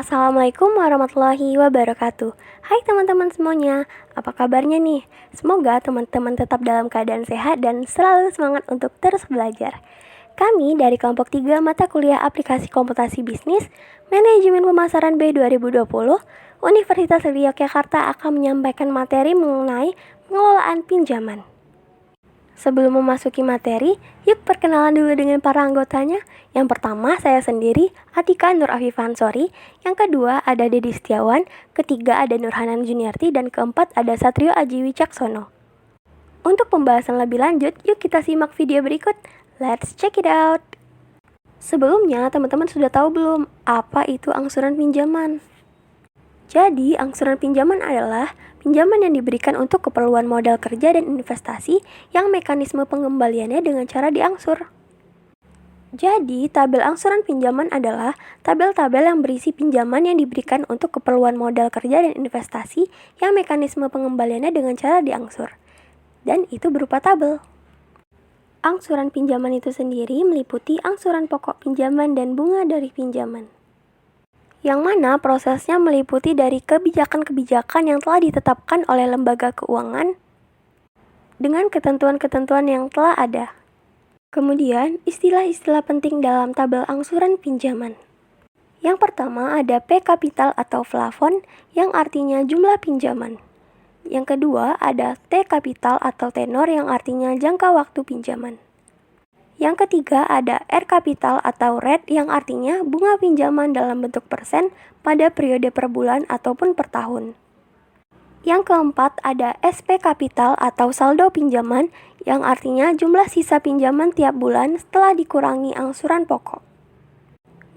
Assalamualaikum warahmatullahi wabarakatuh. Hai teman-teman semuanya, apa kabarnya nih? Semoga teman-teman tetap dalam keadaan sehat dan selalu semangat untuk terus belajar. Kami dari kelompok 3 mata kuliah aplikasi komputasi bisnis, manajemen pemasaran B 2020, Universitas Yogyakarta akan menyampaikan materi mengenai pengelolaan pinjaman. Sebelum memasuki materi, yuk perkenalan dulu dengan para anggotanya. Yang pertama, saya sendiri, Atika Nur Afifansori. Yang kedua, ada Dedi Setiawan. Ketiga, ada Nurhanan Juniarti. Dan keempat, ada Satrio Aji Wicaksono. Untuk pembahasan lebih lanjut, yuk kita simak video berikut. Let's check it out. Sebelumnya, teman-teman sudah tahu belum apa itu angsuran pinjaman? Jadi, angsuran pinjaman adalah pinjaman yang diberikan untuk keperluan modal kerja dan investasi yang mekanisme pengembaliannya dengan cara diangsur. Jadi, tabel angsuran pinjaman adalah tabel-tabel yang berisi pinjaman yang diberikan untuk keperluan modal kerja dan investasi yang mekanisme pengembaliannya dengan cara diangsur. Dan itu berupa tabel. Angsuran pinjaman itu sendiri meliputi angsuran pokok pinjaman dan bunga dari pinjaman, yang mana prosesnya meliputi dari kebijakan-kebijakan yang telah ditetapkan oleh lembaga keuangan dengan ketentuan-ketentuan yang telah ada. Kemudian, istilah-istilah penting dalam tabel angsuran pinjaman. Yang pertama ada P kapital atau plafon yang artinya jumlah pinjaman. Yang kedua ada T kapital atau tenor yang artinya jangka waktu pinjaman. Yang ketiga ada R kapital atau rate yang artinya bunga pinjaman dalam bentuk persen pada periode per bulan ataupun per tahun. Yang keempat ada SP kapital atau saldo pinjaman yang artinya jumlah sisa pinjaman tiap bulan setelah dikurangi angsuran pokok.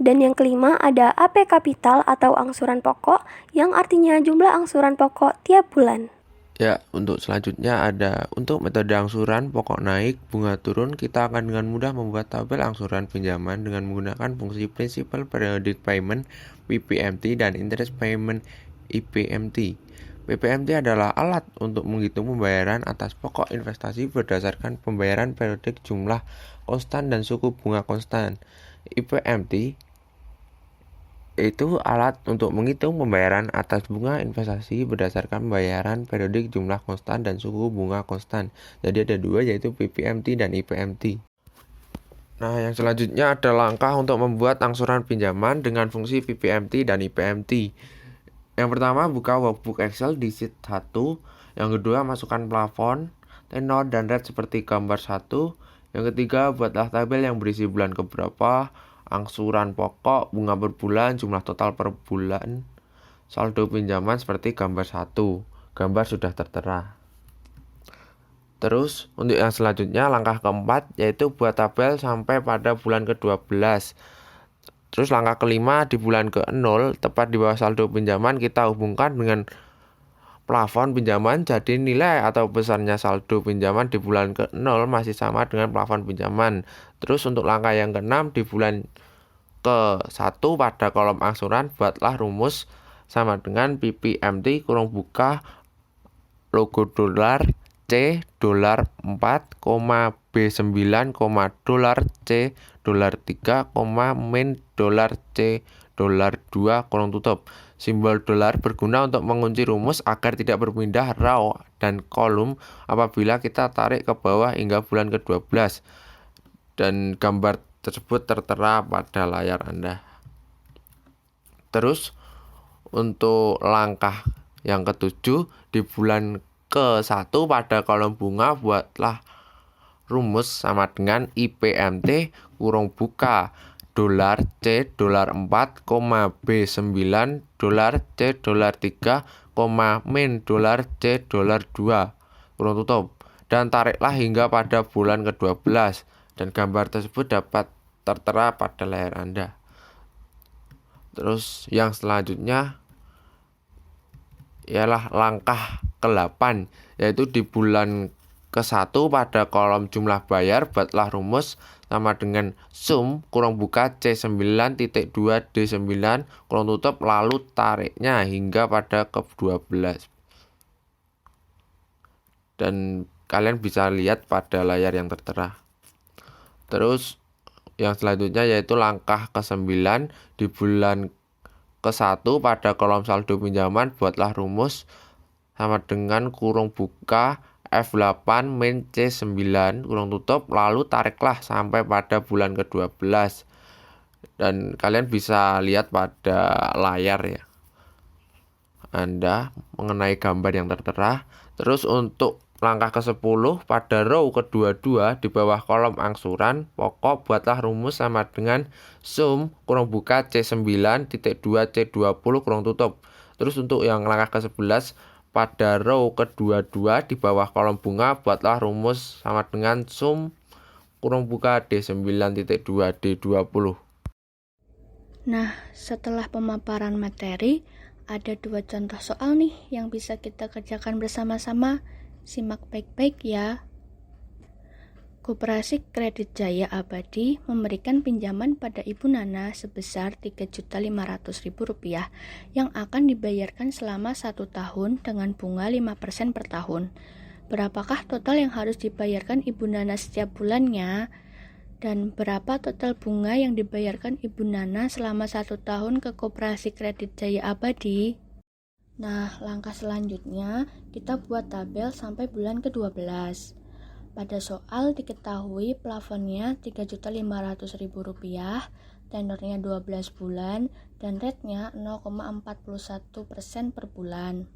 Dan yang kelima ada AP kapital atau angsuran pokok yang artinya jumlah angsuran pokok tiap bulan. Ya, untuk selanjutnya ada untuk metode angsuran pokok naik, bunga turun, kita akan dengan mudah membuat tabel angsuran pinjaman dengan menggunakan fungsi Principal Periodic Payment (PPMT) dan Interest Payment (IPMT). PPMT adalah alat untuk menghitung pembayaran atas pokok investasi berdasarkan pembayaran periodik jumlah konstan dan suku bunga konstan. IPMT itu alat untuk menghitung pembayaran atas bunga investasi berdasarkan pembayaran periodik jumlah konstan dan suku bunga konstan. Jadi ada dua, yaitu PPMT dan IPMT. Nah, yang selanjutnya ada langkah untuk membuat angsuran pinjaman dengan fungsi PPMT dan IPMT. Yang pertama, buka workbook Excel di sheet 1. Yang kedua, masukkan plafon, tenor, dan rate seperti gambar 1. Yang ketiga, buatlah tabel yang berisi bulan keberapa, angsuran pokok, bunga per bulan, jumlah total per bulan, saldo pinjaman seperti gambar 1. Gambar sudah tertera. Terus, untuk yang selanjutnya, langkah keempat, yaitu buat tabel sampai pada bulan ke-12. Terus langkah kelima, di bulan ke-0, tepat di bawah saldo pinjaman, kita hubungkan dengan plafon pinjaman, jadi nilai atau besarnya saldo pinjaman di bulan ke-0 masih sama dengan plafon pinjaman. Terus untuk langkah yang ke-6, di bulan ke-1 pada kolom angsuran, buatlah rumus sama dengan PPMT kurung buka logo dolar C dolar 4, B9, dolar C dolar 3, min dolar C dolar 2 kurung tutup. Simbol dolar berguna untuk mengunci rumus agar tidak berpindah row dan kolom apabila kita tarik ke bawah hingga bulan ke-12. Dan gambar tersebut tertera pada layar Anda. Terus untuk langkah yang ke-7, di bulan ke-1 pada kolom bunga buatlah rumus sama dengan IPMT kurung buka dolar C dolar 4, B9 dolar C dolar 3, min dolar C dolar 2 kurung tutup, dan tariklah hingga pada bulan ke-12, dan gambar tersebut dapat tertera pada layar Anda. Terus yang selanjutnya ialah langkah ke-8, yaitu di bulan ke-1 pada kolom jumlah bayar buatlah rumus sama dengan sum kurung buka C9.2 D9 kurung tutup, lalu tariknya hingga pada ke-12. Dan kalian bisa lihat pada layar yang tertera. Terus yang selanjutnya yaitu langkah ke-9, di bulan ke-1 pada kolom saldo pinjaman, buatlah rumus sama dengan kurung buka F8 min C9 kurung tutup, lalu tariklah sampai pada bulan ke-12. Dan kalian bisa lihat pada layar ya Anda mengenai gambar yang tertera. Terus untuk langkah ke-10 pada row ke-22 di bawah kolom angsuran pokok, buatlah rumus sama dengan sum kurung buka C9.2 C20 kurung tutup. Terus untuk yang langkah ke-11 pada row ke-22 di bawah kolom bunga, buatlah rumus sama dengan sum kurung buka D9.2 D20. Nah, setelah pemaparan materi, ada 2 contoh soal nih yang bisa kita kerjakan bersama-sama. Simak baik-baik ya. Koperasi Kredit Jaya Abadi memberikan pinjaman pada Ibu Nana sebesar Rp3.500.000 yang akan dibayarkan selama 1 tahun dengan bunga 5% per tahun. Berapakah total yang harus dibayarkan Ibu Nana setiap bulannya? Dan berapa total bunga yang dibayarkan Ibu Nana selama 1 tahun ke Koperasi Kredit Jaya Abadi? Nah, langkah selanjutnya kita buat tabel sampai bulan ke-12. Pada soal diketahui plafonnya Rp3.500.000, tenornya 12 bulan, dan rate-nya 0,41% per bulan.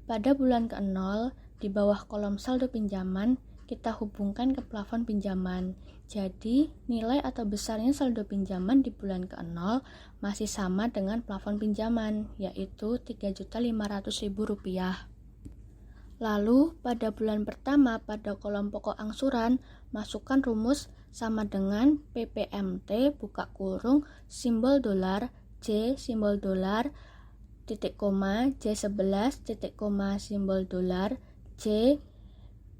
Pada bulan ke-0, di bawah kolom saldo pinjaman, kita hubungkan ke plafon pinjaman. Jadi, nilai atau besarnya saldo pinjaman di bulan ke-0 masih sama dengan plafon pinjaman, yaitu Rp3.500.000. Lalu, pada bulan pertama pada kolom pokok angsuran, masukkan rumus sama dengan PPMT buka kurung simbol dolar J simbol dolar titik koma J11 titik koma simbol dolar J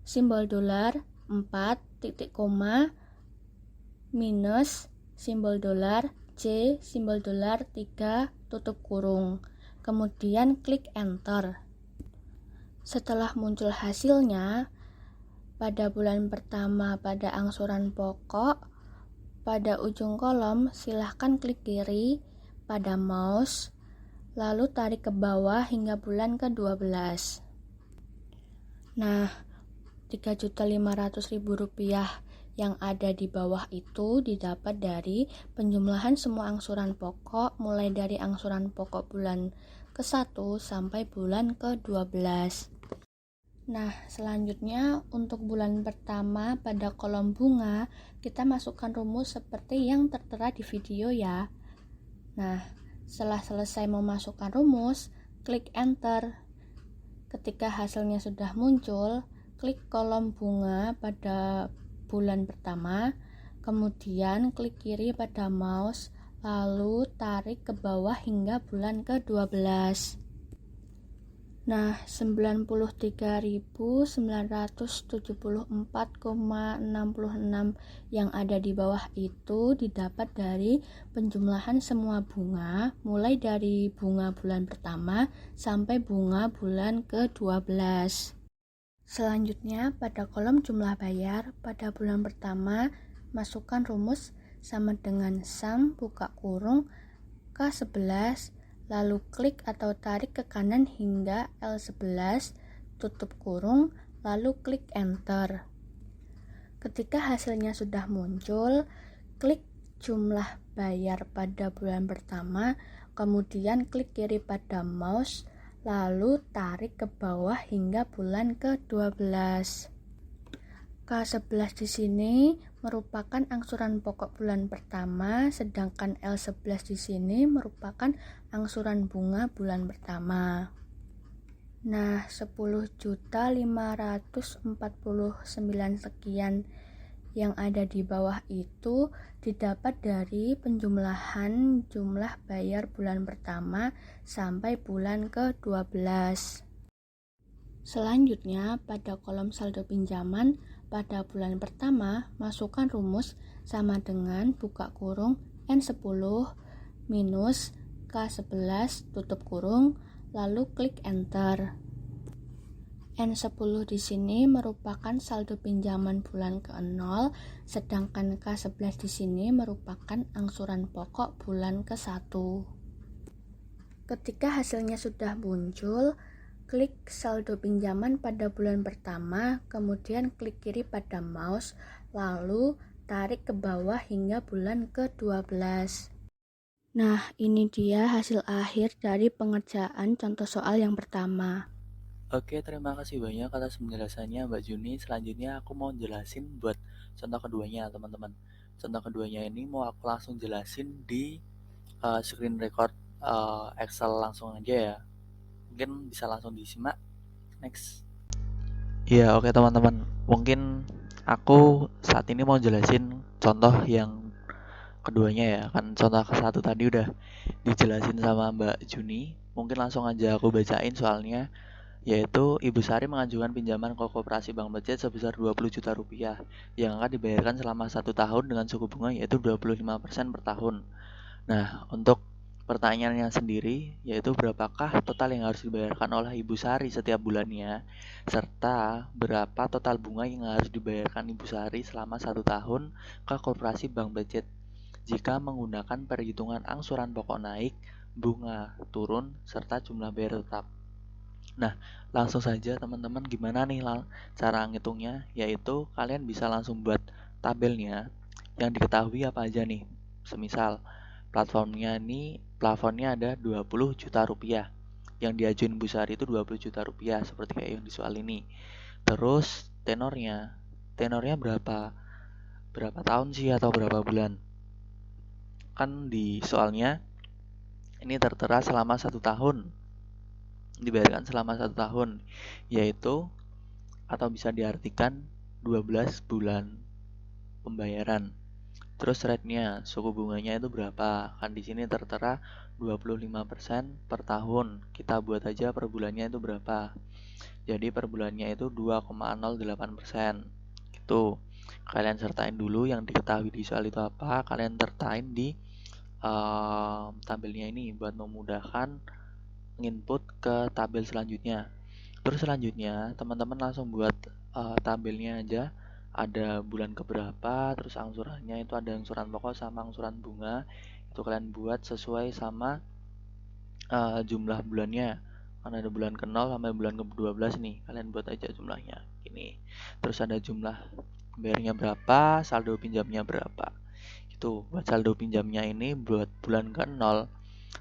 simbol dolar 4 titik koma minus simbol dolar J simbol dolar 3 tutup kurung. Kemudian klik enter. Setelah muncul hasilnya, pada bulan pertama pada angsuran pokok, pada ujung kolom silahkan klik kiri pada mouse, lalu tarik ke bawah hingga bulan ke-12. Nah, Rp3.500.000 yang ada di bawah itu didapat dari penjumlahan semua angsuran pokok mulai dari angsuran pokok bulan ke-1 sampai bulan ke-12. Nah, selanjutnya untuk bulan pertama pada kolom bunga, kita masukkan rumus seperti yang tertera di video ya. Nah, setelah selesai memasukkan rumus, klik enter. Ketika hasilnya sudah muncul, klik kolom bunga pada bulan pertama, kemudian klik kiri pada mouse, lalu tarik ke bawah hingga bulan ke-12. Nah, 93.974,66 yang ada di bawah itu didapat dari penjumlahan semua bunga, mulai dari bunga bulan pertama sampai bunga bulan ke-12. Selanjutnya, pada kolom jumlah bayar, pada bulan pertama, masukkan rumus sama dengan sum buka kurung K11, lalu klik atau tarik ke kanan hingga L11, tutup kurung, lalu klik enter. Ketika hasilnya sudah muncul, klik jumlah bayar pada bulan pertama, kemudian klik kiri pada mouse, lalu tarik ke bawah hingga bulan ke-12. K11 di sini merupakan angsuran pokok bulan pertama, sedangkan L11 di sini merupakan angsuran bunga bulan pertama. Nah, 10.549 sekian yang ada di bawah itu didapat dari penjumlahan jumlah bayar bulan pertama sampai bulan ke-12. Selanjutnya, pada kolom saldo pinjaman, pada bulan pertama, masukkan rumus sama dengan buka kurung N10 minus K11 tutup kurung, lalu klik enter. N10 di sini merupakan saldo pinjaman bulan ke-0, sedangkan K11 di sini merupakan angsuran pokok bulan ke-1. Ketika hasilnya sudah muncul, klik saldo pinjaman pada bulan pertama, kemudian klik kiri pada mouse, lalu tarik ke bawah hingga bulan ke-12. Nah, ini dia hasil akhir dari pengerjaan contoh soal yang pertama. Oke, terima kasih banyak atas penjelasannya Mbak Juni. Selanjutnya aku mau jelasin buat contoh keduanya, teman-teman. Contoh keduanya ini mau aku langsung jelasin di screen record Excel langsung aja ya. Mungkin bisa langsung disimak. Next. Iya, oke teman-teman. Mungkin aku saat ini mau jelasin contoh yang keduanya ya. Kan contoh ke satu tadi udah dijelasin sama Mbak Juni. Mungkin langsung aja aku bacain soalnya, yaitu Ibu Sari mengajukan pinjaman ke Koperasi Bank Budget sebesar 20 juta rupiah yang akan dibayarkan selama 1 tahun dengan suku bunga yaitu 25% per tahun. Nah, untuk pertanyaannya sendiri yaitu berapakah total yang harus dibayarkan oleh Ibu Sari setiap bulannya, serta berapa total bunga yang harus dibayarkan Ibu Sari selama 1 tahun ke Koperasi Bank Budget jika menggunakan perhitungan angsuran pokok naik, bunga turun, serta jumlah bayar tetap. Nah, langsung saja teman-teman gimana nih cara ngitungnya, yaitu kalian bisa langsung buat tabelnya yang diketahui apa aja nih. Semisal plafonnya ada 20 juta rupiah. Yang diajuin Bu Sari itu 20 juta rupiah seperti kayak yang di soal ini. Terus tenornya berapa? Berapa tahun sih atau berapa bulan? Kan di soalnya ini tertera selama 1 tahun. Dibayarkan selama 1 tahun, yaitu atau bisa diartikan 12 bulan pembayaran. Terus rate-nya, suku bunganya itu berapa? Kan di sini tertera 25% per tahun. Kita buat aja per bulannya itu berapa. Jadi per bulannya itu 2,08%. Gitu. Kalian sertain dulu yang diketahui di soal itu apa, kalian sertain di tabelnya ini buat memudahkan input ke tabel selanjutnya. Terus selanjutnya teman-teman langsung buat tabelnya aja. Ada bulan keberapa, terus angsurannya itu ada angsuran pokok sama angsuran bunga. Itu kalian buat sesuai sama jumlah bulannya. Kan ada bulan ke-0 sampai bulan ke-12 nih. Kalian buat aja jumlahnya. Gini. Terus ada jumlah bayarnya berapa, saldo pinjamnya berapa. Itu buat saldo pinjamnya ini buat bulan ke-0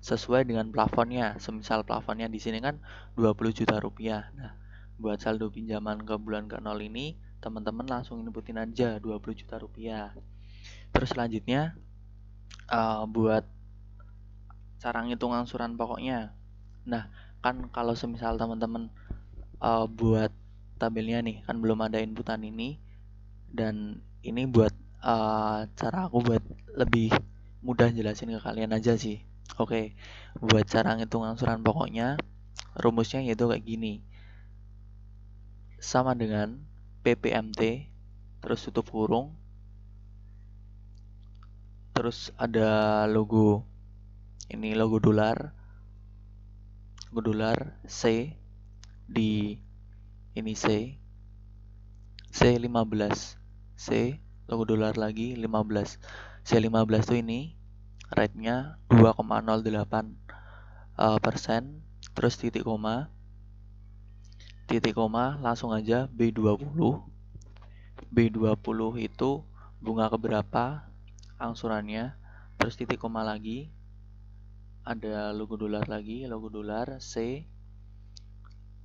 sesuai dengan plafonnya. Semisal plafonnya di sini kan 20 juta rupiah. Nah, buat saldo pinjaman ke bulan ke-0 ini teman-teman langsung inputin aja 20 juta rupiah. Terus selanjutnya buat cara ngitung angsuran pokoknya. Nah, kan kalau semisal teman-teman buat tabelnya nih, kan belum ada inputan ini, dan ini buat cara aku buat lebih mudah jelasin ke kalian aja sih. Oke, buat cara ngitung angsuran pokoknya, rumusnya yaitu kayak gini. Sama dengan PPMT, terus tutup kurung, terus ada logo, ini logo dolar C di ini C15, C logo dolar lagi 15. C15 tuh ini rate-nya 2,08%, terus titik koma langsung aja B20. B20 itu bunga keberapa, angsurannya, terus titik koma lagi, ada logo dolar lagi, logo dolar C,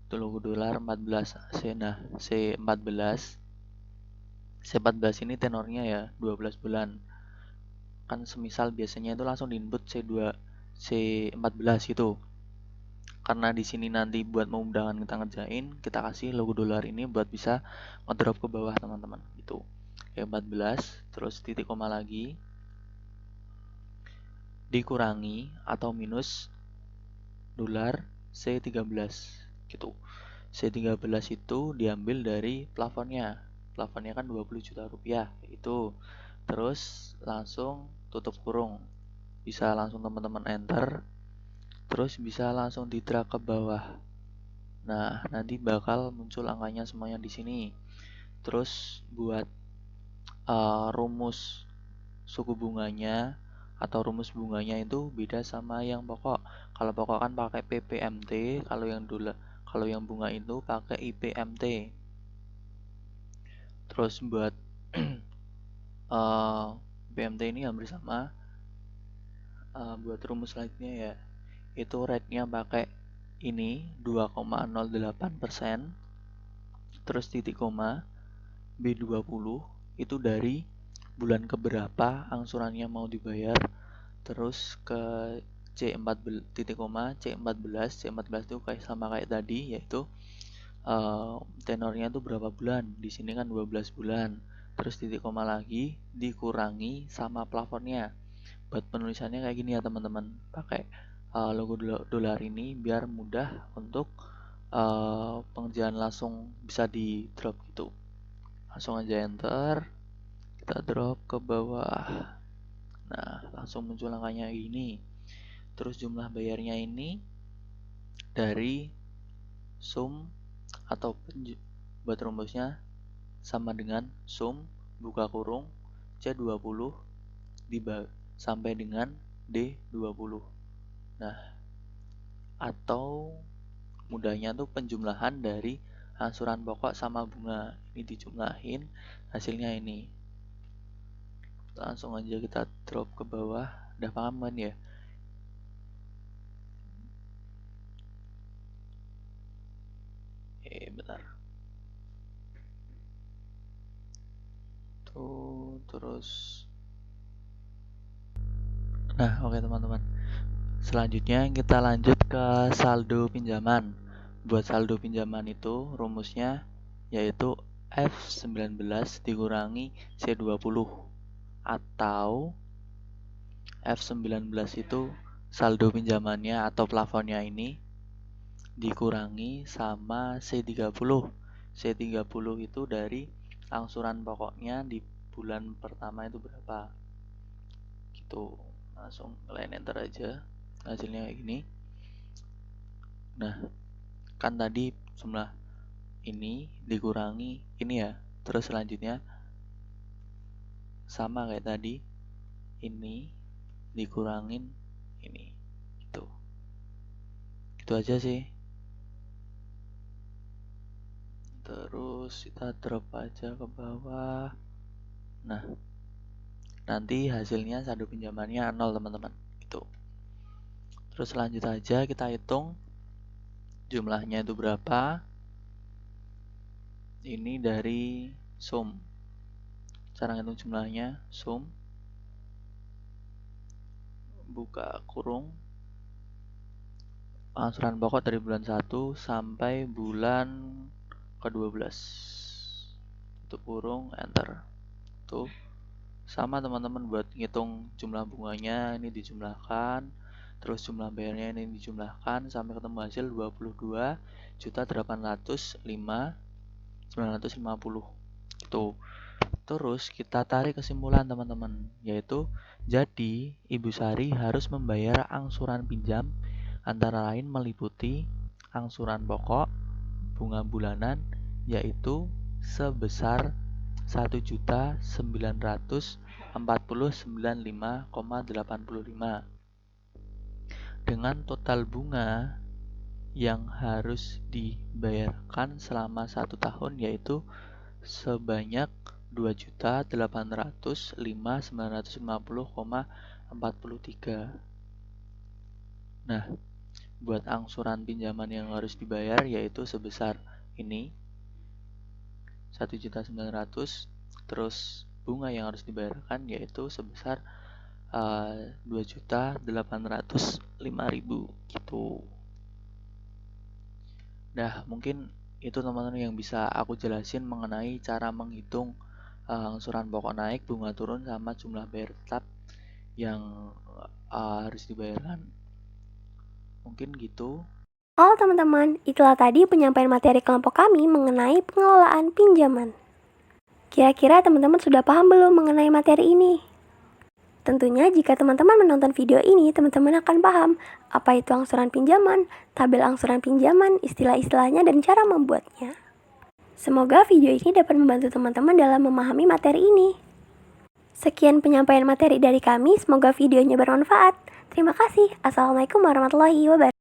itu logo dolar 14 C. Nah, C14 ini tenornya ya 12 bulan. Kan semisal biasanya itu langsung diinput C14 itu. Karena di sini nanti buat memudahkan kita ngerjain, kita kasih logo dolar ini buat bisa ngedrop ke bawah teman-teman. Itu C14, terus titik koma lagi, dikurangi atau minus dolar C13 gitu. C13 itu diambil dari plafonnya. Plafonnya kan 20 juta rupiah itu. Terus langsung tutup kurung. Bisa langsung teman-teman enter. Terus bisa langsung di-drag ke bawah. Nah, nanti bakal muncul angkanya semuanya di sini. Terus buat rumus suku bunganya atau rumus bunganya itu beda sama yang pokok. Kalau pokok kan pakai PPMT, kalau yang bunga itu pakai IPMT. Terus buat PMT ini hampir sama. Buat rumus selanjutnya ya, itu rate-nya pakai ini 2,08%, terus titik koma B20 itu dari bulan keberapa angsurannya mau dibayar, terus ke C14 titik koma C14 itu sama kayak tadi, yaitu tenornya itu berapa bulan. Di sini kan 12 bulan. Terus titik koma lagi dikurangi sama plafonnya. Buat penulisannya kayak gini ya teman-teman, pakai logo dolar ini biar mudah untuk pengerjaan langsung bisa di drop gitu. Langsung aja enter, kita drop ke bawah. Nah, langsung muncul angkanya gini. Terus jumlah bayarnya ini dari sum atau buat rumusnya sama dengan sum buka kurung C20 sampai dengan D20. Nah, atau mudahnya tuh penjumlahan dari angsuran pokok sama bunga. Ini dijumlahin, hasilnya ini. Langsung aja kita drop ke bawah. Udah paham kan ya? Bentar. Tuh, terus. Nah, oke teman-teman. Selanjutnya kita lanjut ke saldo pinjaman. Buat saldo pinjaman itu rumusnya yaitu F19 dikurangi C20, atau F19 itu saldo pinjamannya atau plafonnya ini dikurangi sama C30. C30 itu dari angsuran pokoknya di bulan pertama itu berapa gitu. Langsung kalian enter aja, hasilnya kayak gini. Nah, kan tadi jumlah ini dikurangi ini ya, terus selanjutnya sama kayak tadi, ini dikurangin ini gitu. Gitu aja sih. Terus kita drop aja ke bawah. Nah, nanti hasilnya saldo pinjamannya 0 teman-teman gitu. Terus lanjut aja, kita hitung jumlahnya itu berapa. Ini dari sum. Cara ngitung jumlahnya, sum buka kurung angsuran pokok dari bulan 1 sampai bulan ke-12. Tutup kurung, enter. Tuh. Sama teman-teman, buat ngitung jumlah bunganya ini dijumlahkan, terus jumlah bayarnya ini dijumlahkan sampai ketemu hasil 22.805.950 gitu. Terus kita tarik kesimpulan teman-teman, yaitu jadi Ibu Sari harus membayar angsuran pinjam antara lain meliputi angsuran pokok, bunga bulanan, yaitu sebesar 1.949.585 dengan total bunga yang harus dibayarkan selama 1 tahun yaitu sebanyak 2.805.950,43. Nah, buat angsuran pinjaman yang harus dibayar yaitu sebesar ini 1.900.000, terus bunga yang harus dibayarkan yaitu sebesar 2.805.000 gitu. Nah, mungkin itu teman-teman yang bisa aku jelasin mengenai cara menghitung angsuran pokok naik, bunga turun, sama jumlah bayar tetap yang harus dibayarkan. Mungkin gitu. Oh teman-teman, itulah tadi penyampaian materi kelompok kami mengenai pengelolaan pinjaman. Kira-kira teman-teman sudah paham belum mengenai materi ini? Tentunya jika teman-teman menonton video ini, teman-teman akan paham apa itu angsuran pinjaman, tabel angsuran pinjaman, istilah-istilahnya, dan cara membuatnya. Semoga video ini dapat membantu teman-teman dalam memahami materi ini. Sekian penyampaian materi dari kami, semoga videonya bermanfaat. Terima kasih. Assalamualaikum warahmatullahi wabarakatuh.